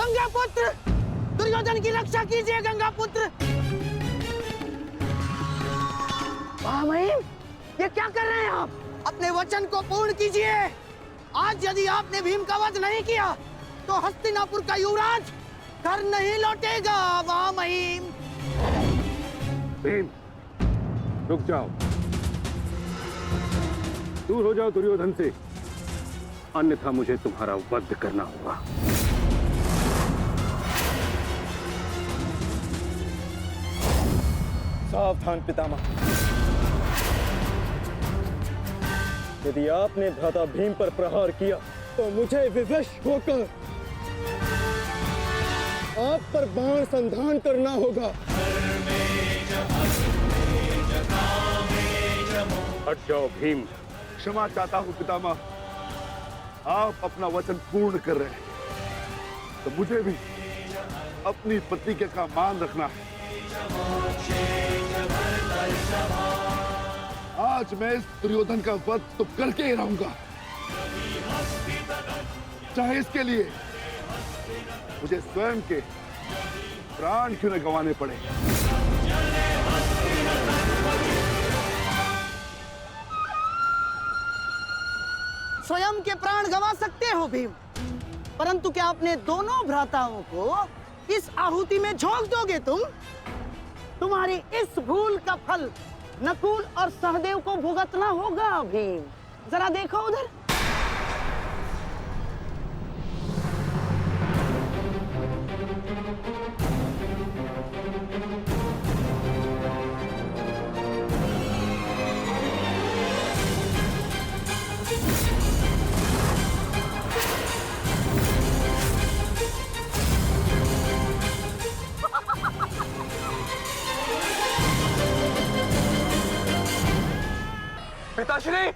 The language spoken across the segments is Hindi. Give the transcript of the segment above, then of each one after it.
गंगा पुत्र, दुर्योधन की रक्षा कीजिए गंगा पुत्र। महामहिम, ये क्या कर रहे हैं आप? अपने वचन को पूर्ण कीजिए। आज यदि आपने भीम का वध नहीं किया तो हस्तिनापुर का युवराज घर नहीं लौटेगा। महामहिम। भीम, रुक जाओ, दूर हो जाओ दुर्योधन से, अन्यथा मुझे तुम्हारा वध करना होगा। सावधान पितामह, यदि आपने भ्राता भीम पर प्रहार किया तो मुझे विवश होकर आप पर बाण संधान करना होगा। हट जाओ भीम। क्षमा चाहता हूं पितामह, आप अपना वचन पूर्ण कर रहे हैं तो मुझे भी अपनी प्रतिज्ञा का मान रखना है। आज मैं इस दुर्योधन का वध तो करके ही रहूंगा, चाहे इसके लिए मुझे स्वयं के प्राण क्यों न गंवाने पड़े। स्वयं के प्राण गंवा सकते हो भीम, परंतु क्या अपने दोनों भ्राताओं को इस आहुति में झोंक दोगे तुम? तुम्हारी इस भूल का फल नकुल और सहदेव को भुगतना होगा भीम। जरा देखो उधर। पिताश्री,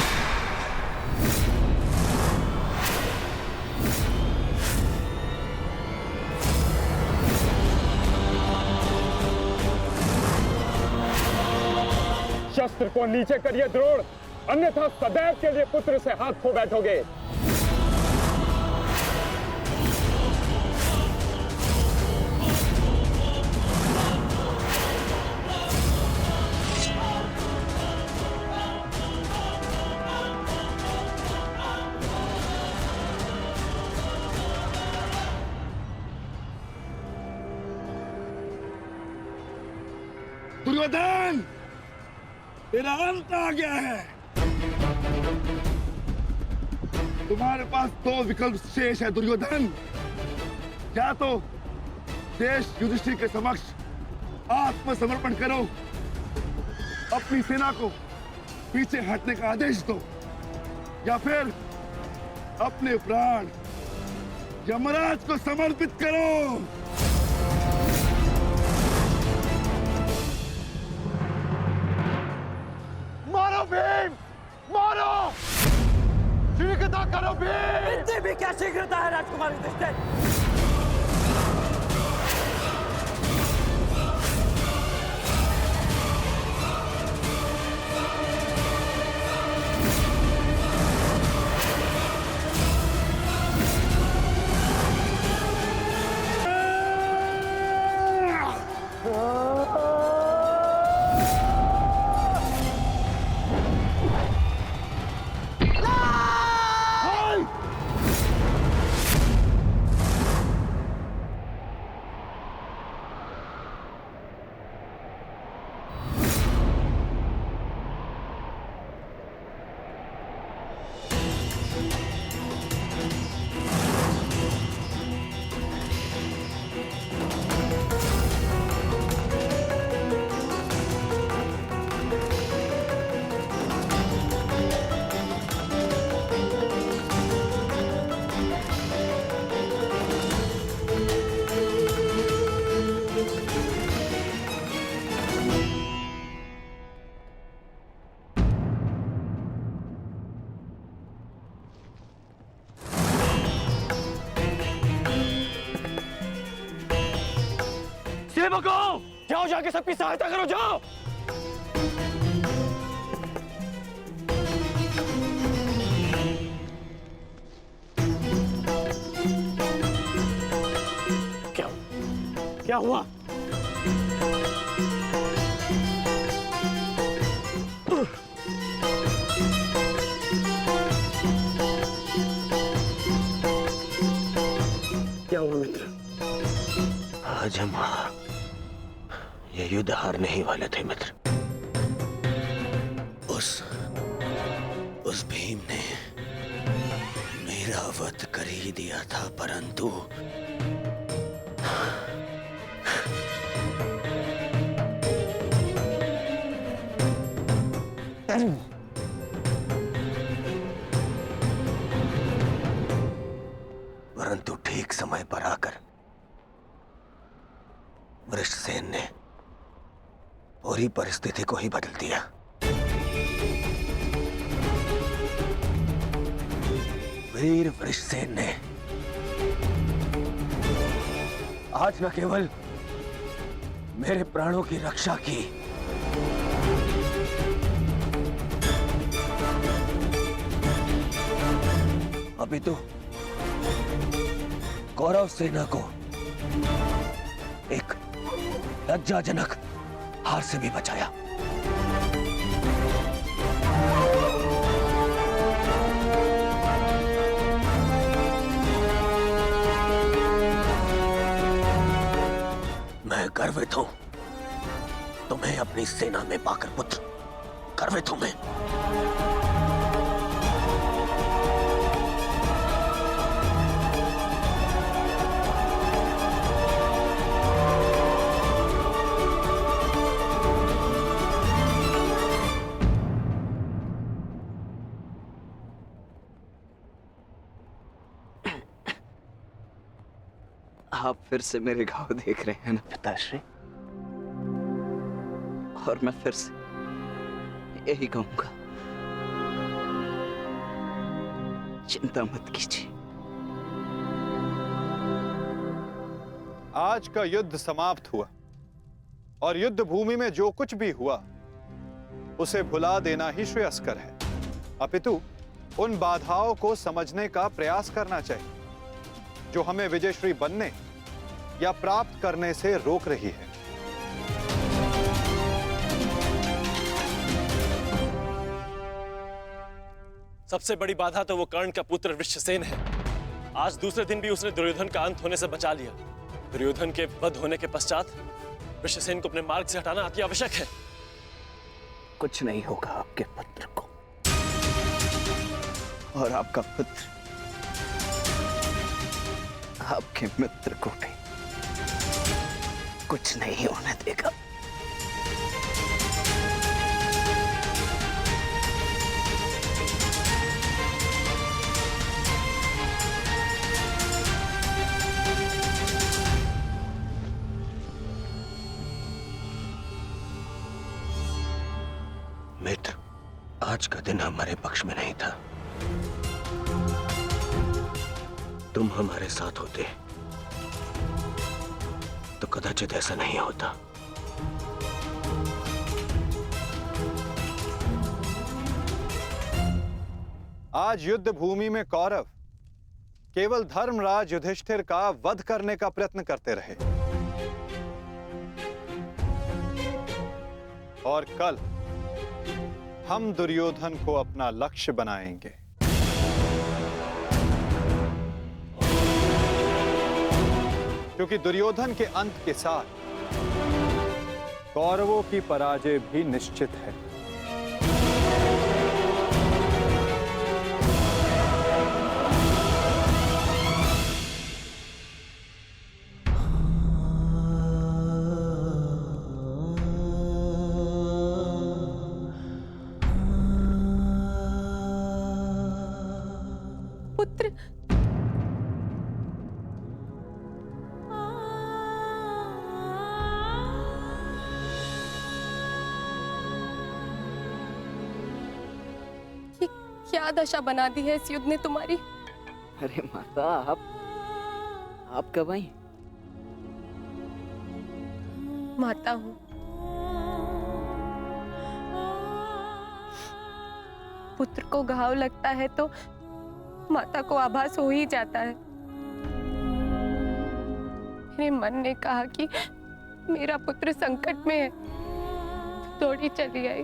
शस्त्र को नीचे करिए द्रोण, अन्यथा सदैव के लिए पुत्र से हाथ खो बैठोगे। दुर्योधन, तेरा अंत आ गया है। तुम्हारे पास दो विकल्प शेष है दुर्योधन, या तो देश युधिष्ठिर के समक्ष आत्मसमर्पण करो, अपनी सेना को पीछे हटने का आदेश दो, या फिर अपने प्राण यमराज को समर्पित करो। मारो भीम, मारो! शीघ्रता करो भीम! इतनी भी क्या शीघ्रता है राजकुमार युधिष्ठिर? सेवकों, जाओ जाके सबकी सहायता करो, जाओ। क्या हुआ? क्या हुआ मित्र? आज हम ये युद्ध हारने ही वाले थे मित्र। उस भीम ने मेरा वध कर ही दिया था, परंतु ठीक समय पर आकर वृषसेन ने पूरी परिस्थिति को ही बदल दिया। वीर वृषसेन ने आज न केवल मेरे प्राणों की रक्षा की, अभी तो कौरव सेना को एक लज्जाजनक हार से भी बचाया। मैं गर्वित हूं तुम्हें अपनी सेना में पाकर पुत्र, गर्वित हूं मैं। आप फिर से मेरे घाव देख रहे हैं ना पिताश्री, और मैं फिर से यही कहूंगा, चिंता मत कीजिए। आज का युद्ध समाप्त हुआ और युद्ध भूमि में जो कुछ भी हुआ उसे भुला देना ही श्रेयस्कर है, अपितु उन बाधाओं को समझने का प्रयास करना चाहिए जो हमें विजयश्री बनने या प्राप्त करने से रोक रही है। सबसे बड़ी बाधा तो वो कर्ण का पुत्र वृषसेन है। आज दूसरे दिन भी उसने दुर्योधन का अंत होने से बचा लिया। दुर्योधन के वध होने के पश्चात वृषसेन को अपने मार्ग से हटाना अति आवश्यक है। कुछ नहीं होगा आपके पुत्र को, और आपका पुत्र आपके मित्र को भी कुछ नहीं होने देगा। मित्र, आज का दिन हमारे पक्ष में नहीं था। तुम हमारे साथ होते तो कदाचित ऐसा नहीं होता। आज युद्ध भूमि में कौरव केवल धर्मराज युधिष्ठिर का वध करने का प्रयत्न करते रहे, और कल हम दुर्योधन को अपना लक्ष्य बनाएंगे। क्योंकि दुर्योधन के अंत के साथ कौरवों की पराजय भी निश्चित है। पुत्र, क्या दशा बना दी है इस युद्ध ने तुम्हारी। अरे माता, आप कब आई? माता हूं, पुत्र को घाव लगता है तो माता को आभास हो ही जाता है। मेरे मन ने कहा कि मेरा पुत्र संकट में है, दौड़ी चली आई।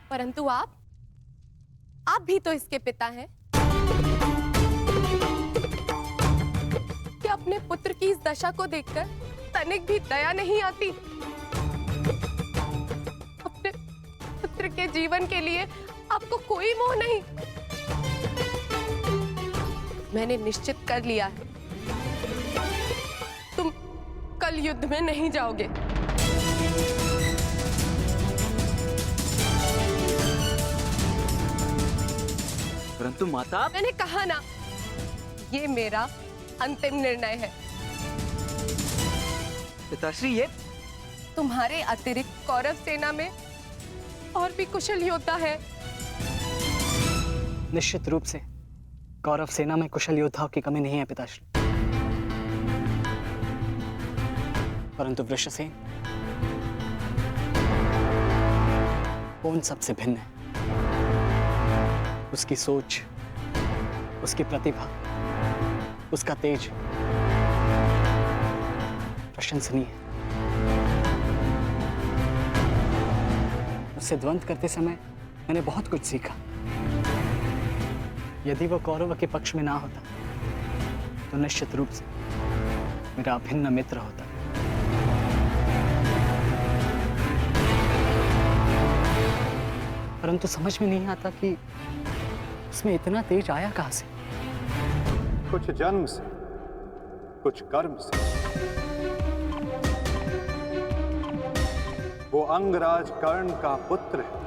परंतु आप भी तो इसके पिता हैं। क्या अपने पुत्र की इस दशा को देखकर तनिक भी दया नहीं आती? अपने पुत्र के जीवन के लिए आपको कोई मोह नहीं? मैंने निश्चित कर लिया है, तुम कल युद्ध में नहीं जाओगे। परंतु माता, मैंने कहा ना, ये मेरा अंतिम निर्णय है। पिताश्री, ये तुम्हारे अतिरिक्त कौरव सेना में और भी कुशल योद्धा है। निश्चित रूप से कौरव सेना में कुशल योद्धाओं की कमी नहीं है पिताश्री, परंतु वृषसेन वो उन सबसे भिन्न है। उसकी सोच, उसकी प्रतिभा, उसका तेज प्रशंसनीय है। उससे द्वंद्व करते समय मैंने बहुत कुछ सीखा। यदि वो कौरव के पक्ष में ना होता तो निश्चित रूप से मेरा अभिन्न मित्र होता। परंतु समझ में नहीं आता कि उसमें इतना तेज आया कहां से। कुछ जन्म से, कुछ कर्म से। वो अंगराज कर्ण का पुत्र है,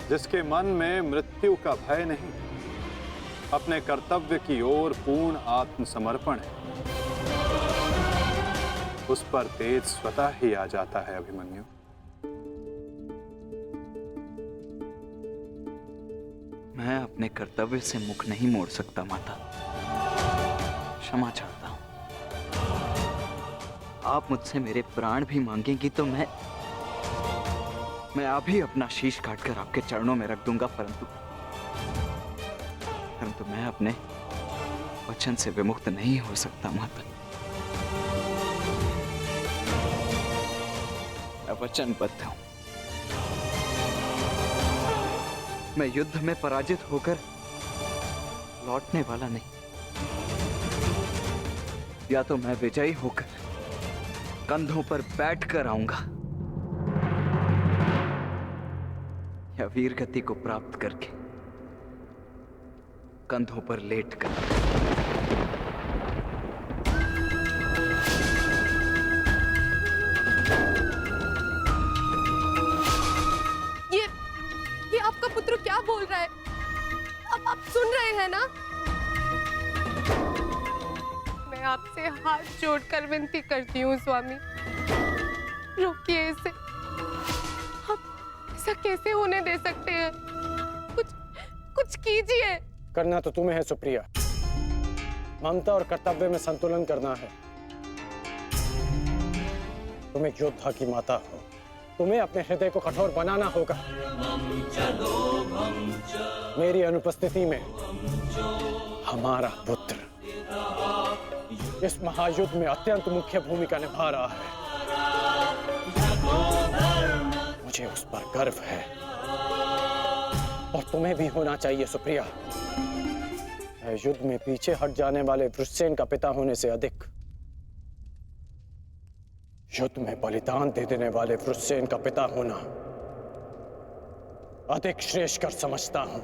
जिसके मन में मृत्यु का भय नहीं, अपने कर्तव्य की ओर पूर्ण आत्मसमर्पण है। उस पर तेज स्वतः ही आ जाता है अभिमन्यु। मैं अपने कर्तव्य से मुख नहीं मोड़ सकता माता, क्षमा चाहता हूं। आप मुझसे मेरे प्राण भी मांगेंगी तो मैं अभी अपना शीश काटकर आपके चरणों में रख दूंगा, परंतु मैं अपने वचन से विमुक्त नहीं हो सकता माता। मैं वचनबद्ध हूं। मैं युद्ध में पराजित होकर लौटने वाला नहीं। या तो मैं विजयी होकर कंधों पर बैठकर आऊंगा, या वीर गति को प्राप्त करके कंधों पर लेटकर। ये आपका पुत्र क्या बोल रहा है? अब आप सुन रहे हैं ना? मैं आपसे हाथ जोड़कर विनती करती हूँ स्वामी, रोकिए इसे। आप ऐसा कैसे होने दे सकते हैं? कुछ कीजिए। करना तो तुम्हें है सुप्रिया। ममता और कर्तव्य में संतुलन करना है। तुम एक योद्धा की माता हो, तुम्हें अपने हृदय को कठोर बनाना होगा। मेरी अनुपस्थिति में हमारा पुत्र इस महायुद्ध में अत्यंत मुख्य भूमिका निभा रहा है। मुझे उस पर गर्व है और तुम्हें भी होना चाहिए सुप्रिया। युद्ध में पीछे हट जाने वाले वृषसेन का पिता होने से अधिक युद्ध में बलिदान दे देने वाले वृषसेन का पिता होना अधिक श्रेष्ठकर समझता हूं।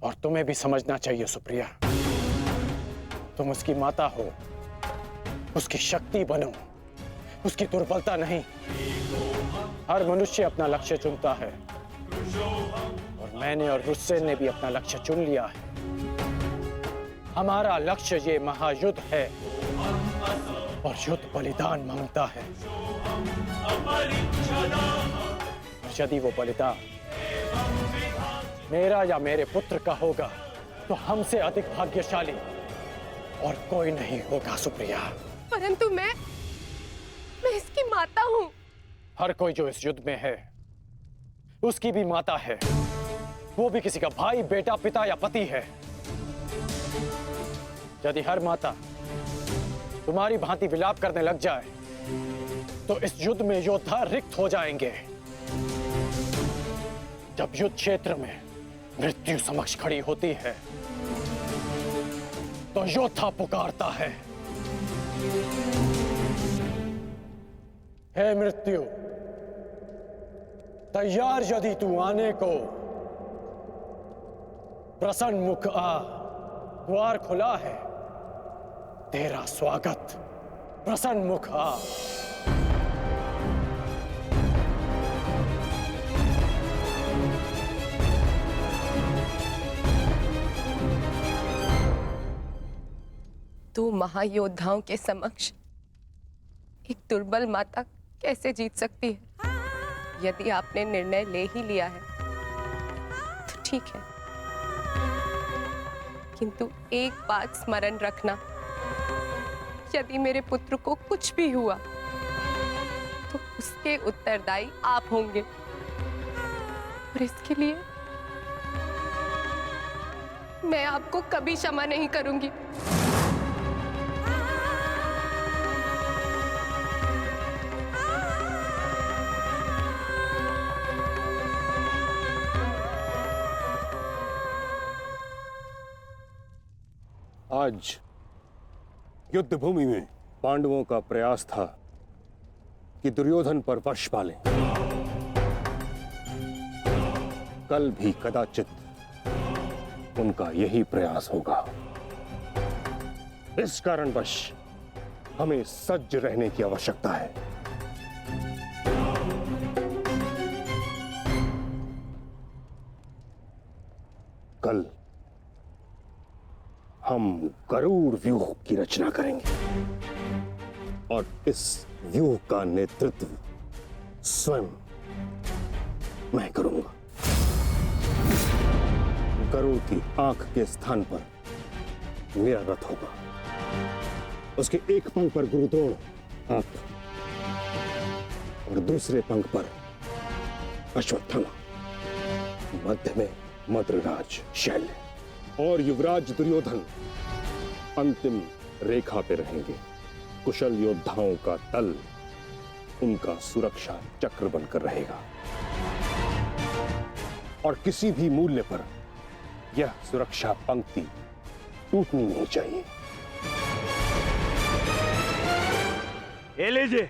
और तुम्हें भी समझना चाहिए सुप्रिया, तुम उसकी माता हो, उसकी शक्ति बनो, उसकी दुर्बलता नहीं। हर मनुष्य अपना लक्ष्य चुनता है और मैंने और वृषसेन ने भी अपना लक्ष्य चुन लिया है। हमारा लक्ष्य ये महायुद्ध है और युद्ध बलिदान मांगता है। और यदि वो बलिदान मेरा या मेरे पुत्र का होगा तो हमसे अधिक भाग्यशाली और कोई नहीं होगा सुप्रिया। परंतु मैं इसकी माता हूँ। हर कोई जो इस युद्ध में है उसकी भी माता है, वो भी किसी का भाई, बेटा, पिता या पति है। यदि हर माता तुम्हारी भांति विलाप करने लग जाए तो इस युद्ध में योद्धा रिक्त हो जाएंगे। जब युद्ध क्षेत्र में मृत्यु समक्ष खड़ी होती है तो योद्धा पुकारता है, हे मृत्यु, तैयार यदि तू आने को, प्रसन्न मुख आ, द्वार खुला है, तेरा स्वागत, प्रसन्न मुख आ। तू महायोद्धाओं के समक्ष एक दुर्बल माता कैसे जीत सकती है? यदि आपने निर्णय ले ही लिया है तो ठीक है, किंतु एक बात स्मरण रखना, यदि मेरे पुत्र को कुछ भी हुआ तो उसके उत्तरदायी आप होंगे, और इसके लिए मैं आपको कभी क्षमा नहीं करूंगी। आज युद्ध भूमि में पांडवों का प्रयास था कि दुर्योधन पर वश पालें। कल भी कदाचित उनका यही प्रयास होगा। इस कारणवश हमें सज्ज रहने की आवश्यकता है। कल हम गरुड़ व्यूह की रचना करेंगे और इस व्यूह का नेतृत्व स्वयं मैं करूंगा। गरुड़ की आंख के स्थान पर मेरा रथ होगा। उसके एक पंख पर गुरुद्रोण आप और दूसरे पंख पर अश्वत्थामा, मध्य में मद्रराज शैल्य और युवराज दुर्योधन अंतिम रेखा पे रहेंगे। कुशल योद्धाओं का दल उनका सुरक्षा चक्र बनकर रहेगा और किसी भी मूल्य पर यह सुरक्षा पंक्ति टूटनी नहीं चाहिए। ये लीजिए,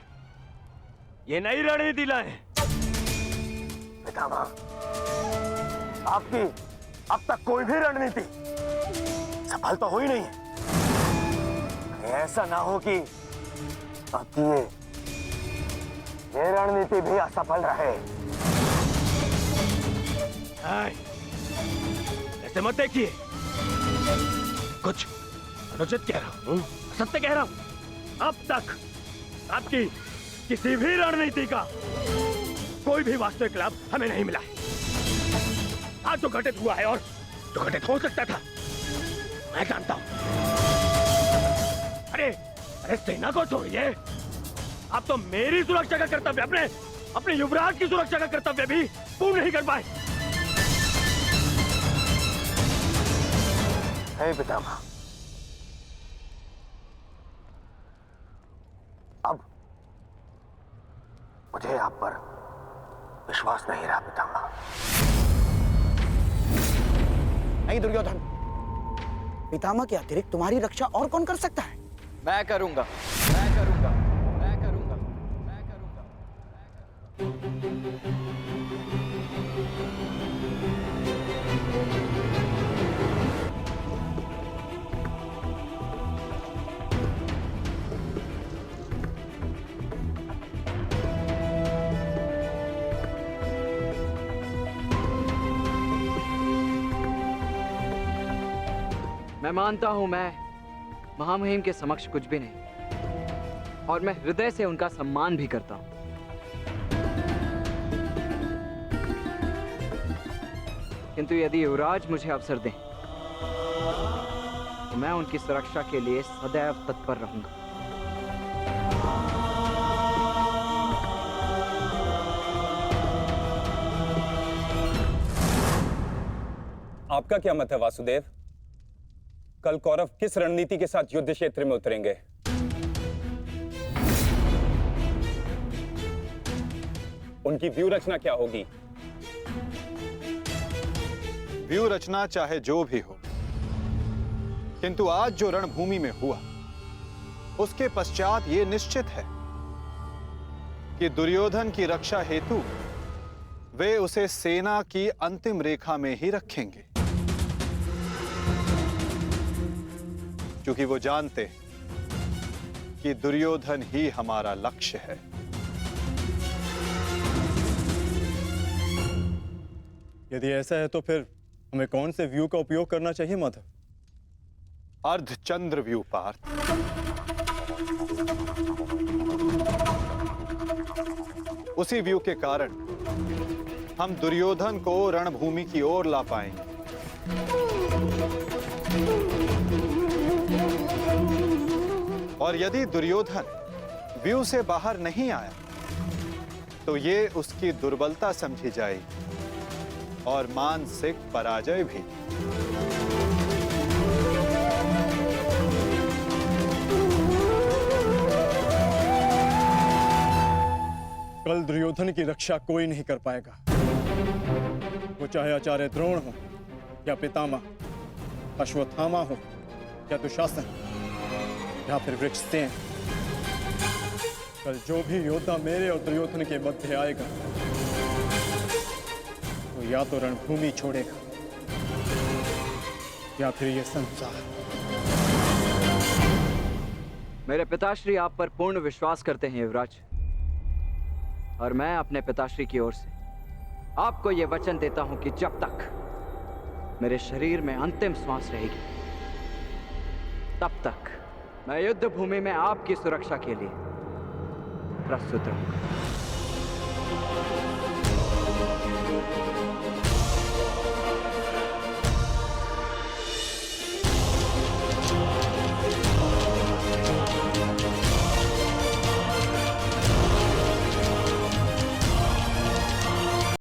ये नई रणनीति लाए। पितामह, आपकी अब तक कोई भी रणनीति सफल तो हुई नहीं है। ऐसा ना हो कि आपकी ये रणनीति भी असफल रहे। ऐसे मत देखिए, कुछ अनुचित कह रहा हूं, सत्य कह रहा हूं। अब तक आपकी किसी भी रणनीति का कोई भी वास्तविक लाभ हमें नहीं मिला है। आज जो घटित हुआ है और जो घटित हो सकता था, मैं जानता हूं। अरे सेना को छोड़िए, आप तो मेरी सुरक्षा का कर्तव्य, अपने युवराज की सुरक्षा का कर्तव्य भी पूर्ण नहीं कर पाए। हे पितामह, अब मुझे आप पर विश्वास नहीं रहा पितामह। नहीं दुर्योधन, पितामह के अतिरिक्त तुम्हारी रक्षा और कौन कर सकता है? मैं करूंगा, मैं करूंगा, मैं करूंगा, मैं करूंगा। मैं मानता हूं मैं महामहिम के समक्ष कुछ भी नहीं, और मैं हृदय से उनका सम्मान भी करता हूं। किंतु यदि युवराज मुझे अवसर दें तो मैं उनकी सुरक्षा के लिए सदैव तत्पर रहूंगा। आपका क्या मत है वासुदेव? कल कौरव किस रणनीति के साथ युद्ध क्षेत्र में उतरेंगे? उनकी व्यूह रचना क्या होगी? व्यूह रचना चाहे जो भी हो, किंतु आज जो रणभूमि में हुआ उसके पश्चात यह निश्चित है कि दुर्योधन की रक्षा हेतु वे उसे सेना की अंतिम रेखा में ही रखेंगे, क्योंकि वो जानते कि दुर्योधन ही हमारा लक्ष्य है। यदि ऐसा है तो फिर हमें कौन से व्यू का उपयोग करना चाहिए माधव? अर्धचंद्र व्यू पार्थ। उसी व्यू के कारण हम दुर्योधन को रणभूमि की ओर ला पाएंगे। और यदि दुर्योधन व्यू से बाहर नहीं आया तो ये उसकी दुर्बलता समझी जाएगी और मानसिक पराजय भी। कल दुर्योधन की रक्षा कोई नहीं कर पाएगा, वो चाहे आचार्य द्रोण हो या पितामह, अश्वत्थामा हो या दुशासन या फिर वृक्षसेन। कल जो भी योद्धा मेरे और दुर्योधन के मध्य आएगा तो या तो रणभूमि छोड़ेगा या फिर ये संसार। मेरे पिताश्री आप पर पूर्ण विश्वास करते हैं युवराज, और मैं अपने पिताश्री की ओर से आपको यह वचन देता हूं कि जब तक मेरे शरीर में अंतिम श्वास रहेगी तब तक मैं युद्ध भूमि में आपकी सुरक्षा के लिए प्रस्तुत रहूंगा।